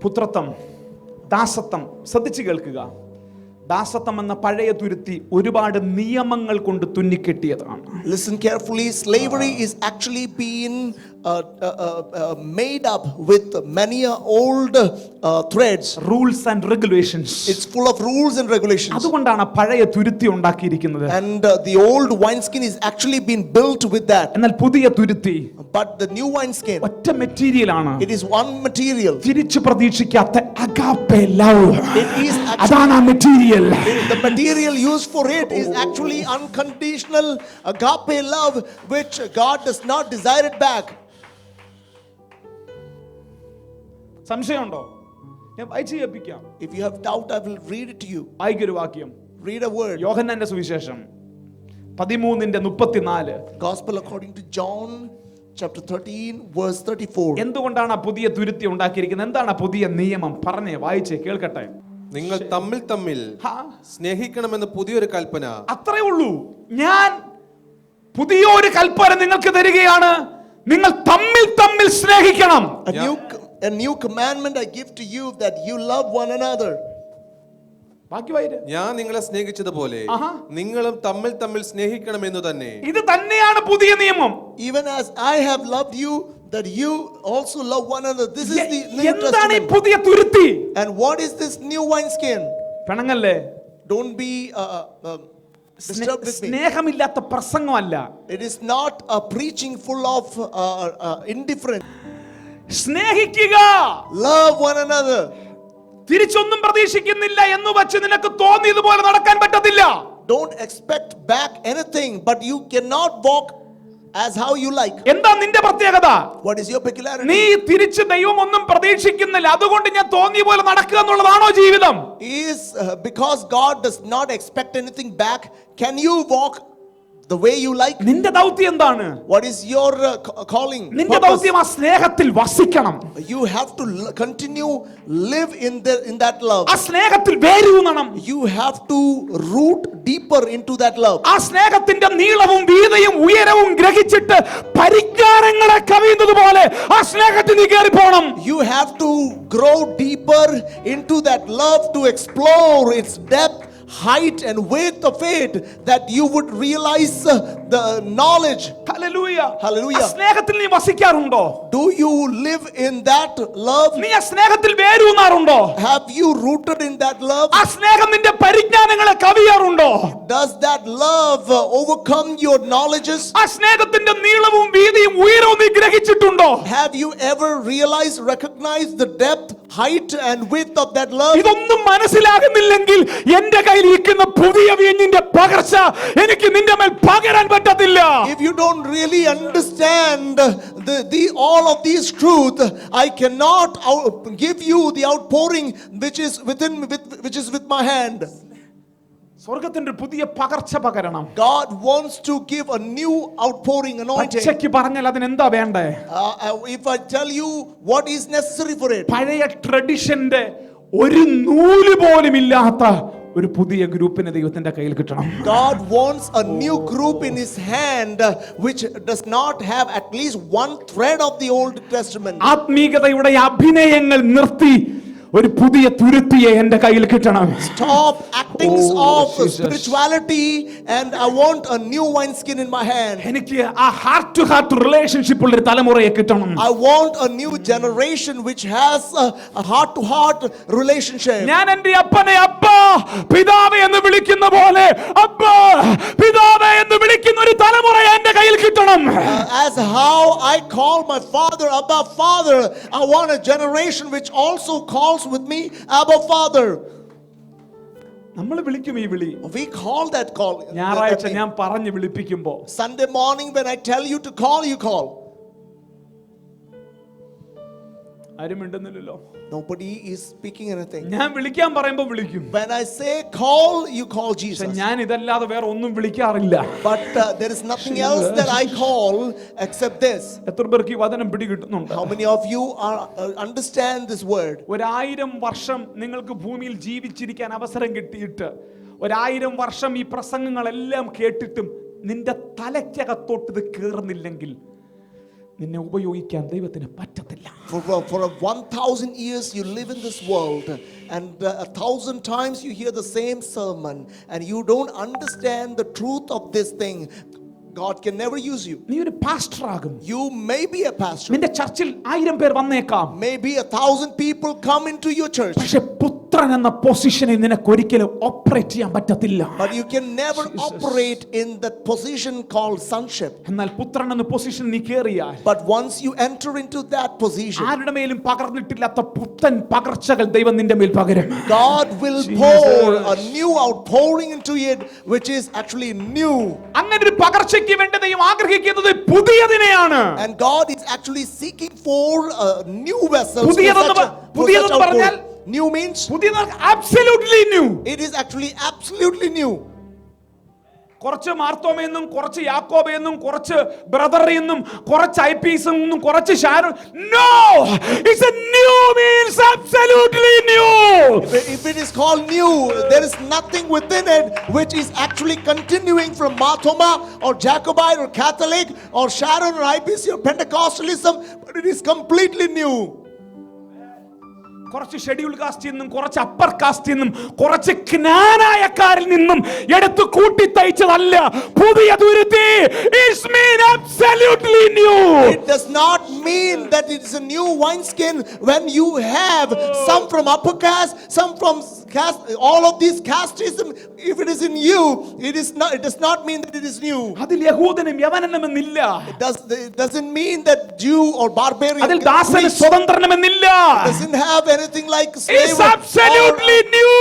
പുത്രത്വം, ദാസത്വം. ശ്രദ്ധിച്ചു കേൾക്കുക. ദാസത്വം എന്ന പഴയ തുരുത്തി ഒരുപാട് നിയമങ്ങൾ കൊണ്ട് തുന്നിക്കെട്ടിയതാണ്. Listen carefully. Slavery is actually being made up with many old threads. Rules and regulations. It's full of rules and regulations. അതുകൊണ്ടാണ് പഴയ തുരുത്തി ഉണ്ടാക്കിയിരിക്കുന്നത്. And the old wineskin is actually being built with that. എന്നാൽ പുതിയ തുരുത്തി, but the new wineskin, ഒറ്റ material ആണ്. it is one material. തിരിച്ചു പ്രതീക്ഷിക്കാത്ത agape love. It is അതാണ് ആ material. the material used for it is actually unconditional agape love, which God does not desire it back. സംശയമുണ്ടോ? ഞാൻ വായിച്ചു കേൾപ്പിക്കാം. If you have doubt, I will read it to you. വായിക്കൊരു വാക്യം. Read a word. യോഹന്നാന്റെ സുവിശേഷം 13:34. Gospel according to John chapter 13 verse 34. എന്തുകൊണ്ടാണ് ആ പുതിയ തുരുത്തി ഉണ്ടാക്കിയിരിക്കുന്നത്? എന്താണ് ആ പുതിയ നിയമം? പറഞ്ഞേ, വായിച്ചേ കേൾക്കട്ടെ. നിങ്ങൾ തമ്മിൽ തമ്മിൽ സ്നേഹിക്കണമെന്ന് പുതിയൊരു കൽപ്പന. അത്രേ ഉള്ളൂ. ഞാൻ പുതിയൊരു കൽപ്പന നിങ്ങൾക്ക് തരികയാണ്. നിങ്ങൾ തമ്മിൽ തമ്മിൽ സ്നേഹിക്കണം. A new commandment I give to you, that you love one another. ഞാൻ നിങ്ങളെ സ്നേഹിച്ചതുപോലെ നിങ്ങളും തമ്മിൽ തമ്മിൽ സ്നേഹിക്കണമെന്നു തന്നെ. ഇത് തന്നെയാണ് പുതിയ നിയമം. Even as I have loved you, that you also love one another. This is the New എന്താണ് ഈ Testament. പുതിയ തുരുത്തി? And what is this new wineskin? പെണങ്ങല്ലേ? Don't be disturbed with me. സ്നേഹമില്ലാത്ത പ്രസംഗമല്ല. It is not a preaching full of indifference. സ്നേഹിക്കുക. Love one another. തിരിച്ചൊന്നും പ്രതീക്ഷിക്കുന്നില്ല എന്ന് വെച്ച് നിനക്ക് തോന്നിയതുപോലെ നടക്കാൻ പറ്റത്തില്ല. Don't expect back anything, but you cannot walk as how you like. എന്താ നിന്റെ പ്രത്യേകത? What is your peculiarity? നീ തിരിച്ച് ദൈവം ഒന്നും പ്രതീക്ഷിക്കുന്നില്ല, അതുകൊണ്ട് ഞാൻ തോന്നിയ പോലെ നടക്കുക എന്നുള്ളതാണോ ജീവിതം? Is because God does not expect anything back, can you walk the way you like? നിന്റെ ദൗത്യം എന്താണ്? What is your calling? നിന്റെ ദൗത്യം ആ സ്നേഹത്തിൽ വസിക്കണം. You have to continue live in that love. ആ സ്നേഹത്തിൽ വേരൂന്നണം. You have to root deeper into that love. ആ സ്നേഹത്തിന്റെ നീളവും വീതിയും ഉയരവും ഗ്രഹിച്ചിട്ട് പരിജ്ഞാനങ്ങളെ കവിയുന്നത് പോലെ ആ സ്നേഹത്തിൽ നീ കയറി പോണം. You have to grow deeper into that love, to explore its depth, height and width of it, that you would realize the knowledge. Hallelujah. Hallelujah. ആ സ്നേഹത്തിൽ നീ വസിക്കാറുണ്ടോ? Do you live in that love? നീ ആ സ്നേഹത്തിൽ വേരൂന്നാറുണ്ടോ? Have you rooted in that love? ആ സ്നേഹം നിന്റെ പരിജ്ഞാനങ്ങളെ കവിയാറുണ്ടോ? Does that love overcome your knowledges? ആ സ്നേഹത്തിന്റെ നീളവും വീതിയും ഉയരവും നീ ഗ്രഹിച്ചിട്ടുണ്ടോ? Have you ever realized, recognized the depth, height and width of that love? ഇതൊന്നും മനസ്സിലാകുന്നില്ലെങ്കിൽ എന്റെ കയ്യിൽ ഇരിക്കുന്ന പുതിയ വീഞ്ഞിന്റെ പകർച്ച എനിക്ക് നിന്റെ മേൽ പകരാൻ പറ്റത്തില്ല. If you don't really understand all of these truth, I cannot give you the outpouring which is with my hand. സ്വർഗ്ഗത്തിന്റെ പുതിയ പകർച്ച പകരണം. God wants to give a new outpouring anointing. പച്ചയ്ക്ക് പറഞ്ഞാൽ അതിന് എന്താ വേണ്ടേ? If I tell you what is necessary for it, പഴയ ട്രഡിഷന്റെ ഒരു നൂല് പോലും ഇല്ലാത്ത ഒരു പുതിയ ഗ്രൂപ്പിനെ ദൈവത്തിന്റെ കയ്യിൽ കിട്ടണം. God wants a new group in his hand which does not have at least one thread of the Old Testament. ആത്മീയതയുടെ അഭിനയങ്ങൾ നിർത്തി ഒരു പുതിയ തുരുത്തിയെ എൻ്റെ കയ്യിൽ കിട്ടണം. Stop actings of spirituality, and I want a new wineskin in my hand. എനിക്ക് ആ heart to heart relationship ഉള്ള ഒരു തലമുറയെ കിട്ടണം. I want a new generation which has a heart to heart relationship. ഞാൻ എൻ്റെ അപ്പനെ അപ്പാ പിതാവേ എന്ന് വിളിക്കുന്ന പോലെ അപ്പാ പിതാവേ എന്ന് വിളിക്കുന്ന ഒരു തലമുറ എൻ്റെ കയ്യിൽ കിട്ടണം. As how I call my father Abba Father, I want a generation which also calls with me Abba Father. നമ്മൾ വിളിക്കും ഈ വിളി. We call that call. ഞായറാഴ്ച ഞാൻ പറഞ്ഞു വിളിപ്പിക്കുമ്പോ, Sunday morning when I tell you to call, you call. ആരും മിണ്ടുന്നില്ലല്ലോ. Nobody is speaking anything. ഞാൻ വിളിക്കാൻ പറയുമ്പോ വിളിക്കും. When I say call, you call Jesus. ഞാൻ ഇതല്ലാതെ വേറെ ഒന്നും വിളിക്കാറില്ല. But there is nothing else that I call except this. എത്ര പേർക്ക് ഈ വചനം പിടികിട്ടുന്നുണ്ട്? How many of you understand this word? 1000 വർഷം നിങ്ങൾക്ക് ഭൂമിയിൽ ജീവിച്ചിരിക്കാൻ അവസരം കിട്ടിയിട്ട് 1000 വർഷം ഈ പ്രസംഗങ്ങളെല്ലാം കേട്ടിട്ടും നിന്റെ തലയ്ക്കകത്തോട്ട് ഇത് കേറുന്നില്ലെങ്കിൽ നിന്നെ ഉപയോഗിക്കാൻ ദൈവത്തിന് പറ്റത്തില്ല. For 1,000 years you live in this world, and 1,000 times you hear the same sermon, and you don't understand the truth of this thing. God can never use you. നീ ഒരു പാസ്റ്റർ ആകും. You may be a pastor. നിന്റെ ചർച്ചിൽ 1000 പേർ വന്നേക്കാം. Maybe 1,000 people come into your church. പക്ഷെ പുത്രൻ എന്ന പൊസിഷനിൽ നിനക്ക് ഒരിക്കലും ഓപ്പറേറ്റ് ചെയ്യാൻ പറ്റത്തില്ല. But you can never operate in that position called sonship. എന്നാൽ പുത്രൻ എന്ന പൊസിഷൻ നീ കേറിയാൽ, But once you enter into that position, ആരുടെ മേലും പകർന്നിട്ടില്ലാത്ത പുത്തൻ പകർച്ചകൾ ദൈവം നിന്റെ മേൽ പകരും. God will pour a new outpouring into it, which is actually new. അങ്ങനെ ഒരു പകർച്ചയ്ക്ക് വേണ്ടി ദൈവം ആഗ്രഹിക്കുന്നത് പുതിയതിനെയാണ്. And God is actually seeking for new vessels. പുതിയതെന്ന് പറഞ്ഞാൽ New means absolutely new. it is actually absolutely new. കുറച്ച് മാർത്തോമെന്നും കുറച്ച് യാക്കോബെന്നും കുറച്ച് ബ്രദർ എന്നും കുറച്ച് ഐപീസ് എന്നും കുറച്ച് ഷാരോ, no, it's a new means absolutely new. If it is called new, there is nothing within it which is actually continuing from Marthoma or Jacobite or Catholic or Sharon or IPC or Pentecostalism, but it is completely new. കുറച്ച് schedule caste നിന്നും കുറച്ച് upper cast നിന്നും കുറച്ച് ജ്ഞാനായക്കാരിൽ നിന്നും എടുത്തു കൂട്ടി തയ്ച്ചതല്ല പുതിയ തുരുത്തി. It's mean absolutely new. It does not mean that it is a new wineskin when you have some from upper caste, some from caste, all of these casteism. If it is in you, it does not mean that it is new. അതിൽ യഹൂദനും യവനനുമെന്നില്ല. It doesn't mean that Jew or barbarian. അതിൽ ദാസനും സ്വതന്ത്രനുമെന്നില്ല. Doesn't have anything like slave. It's absolutely new.